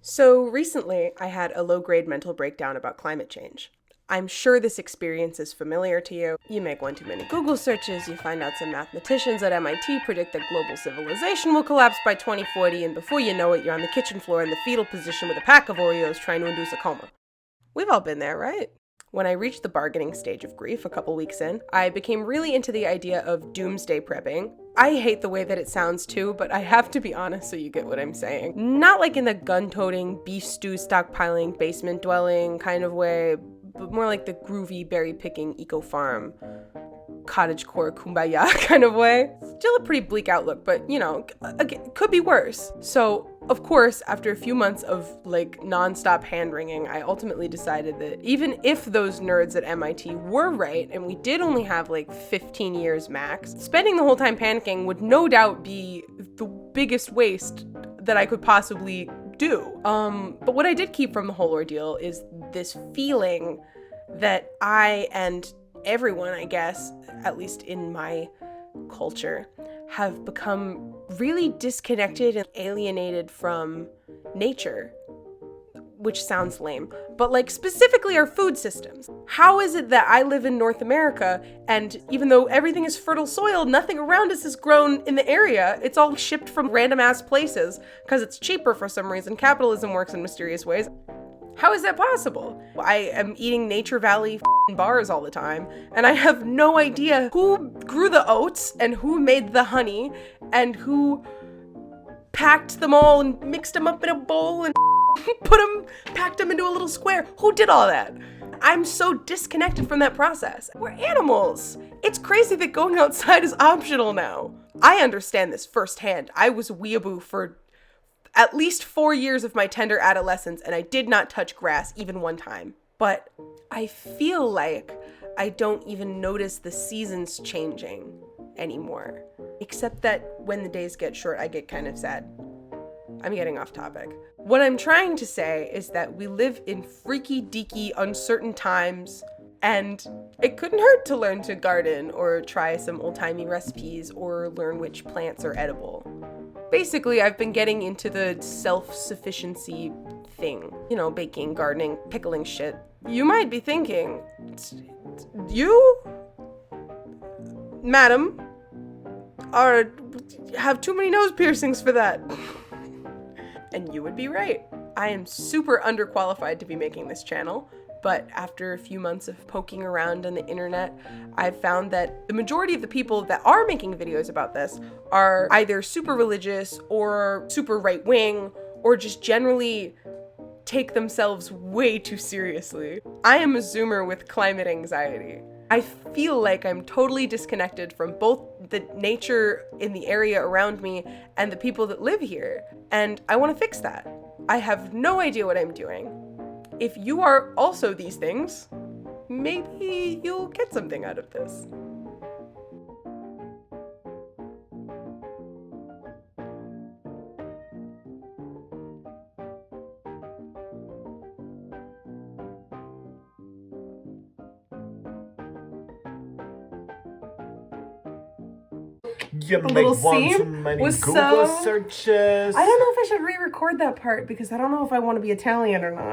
So recently, I had a low-grade mental breakdown about climate change. I'm sure this experience is familiar to you. You make one too many Google searches, you find out some mathematicians at MIT predict that global civilization will collapse by 2040, and before you know it, you're on the kitchen floor in the fetal position with a pack of Oreos trying to induce a coma. We've all been there, right? When I reached the bargaining stage of grief a couple weeks in, I became really into the idea of doomsday prepping. I hate the way that it sounds too, but I have to be honest so you get what I'm saying. Not like in the gun-toting, beef stew stockpiling, basement dwelling kind of way, but more like the groovy berry-picking eco-farm, cottagecore kumbaya kind of way. Still a pretty bleak outlook, but you know, again, could be worse. So, of course, after a few months of like nonstop hand-wringing, I ultimately decided that even if those nerds at MIT were right, and we did only have like 15 years max, spending the whole time panicking would no doubt be the biggest waste that I could possibly do. But what I did keep from the whole ordeal is this feeling that I and everyone, I guess, at least in my culture, have become really disconnected and alienated from nature, which sounds lame, but like specifically our food systems. How is it that I live in North America and even though everything is fertile soil, nothing around us is grown in the area? It's all shipped from random ass places because it's cheaper for some reason. Capitalism works in mysterious ways. How is that possible? I am eating Nature Valley bars all the time, and I have no idea who grew the oats and who made the honey and who packed them all and mixed them up in a bowl and packed them into a little square. Who did all that? I'm so disconnected from that process. We're animals. It's crazy that going outside is optional now. I understand this firsthand. I was a weeaboo for at least 4 years of my tender adolescence, and I did not touch grass even one time. But I feel like I don't even notice the seasons changing anymore. Except that when the days get short, I get kind of sad. I'm getting off topic. What I'm trying to say is that we live in freaky deaky uncertain times, and it couldn't hurt to learn to garden or try some old-timey recipes or learn which plants are edible. Basically, I've been getting into the self-sufficiency thing. You know, baking, gardening, pickling shit. You might be thinking, you, madam, have too many nose piercings for that. And you would be right. I am super underqualified to be making this channel. But after a few months of poking around on the internet, I've found that the majority of the people that are making videos about this are either super religious or super right-wing or just generally take themselves way too seriously. I am a Zoomer with climate anxiety. I feel like I'm totally disconnected from both the nature in the area around me and the people that live here, and I want to fix that. I have no idea what I'm doing. If you are also these things, maybe you'll get something out of this. You The make little one too scene many was Google so- searches. I don't know if I should re-record that part because I don't know if I want to be Italian or not.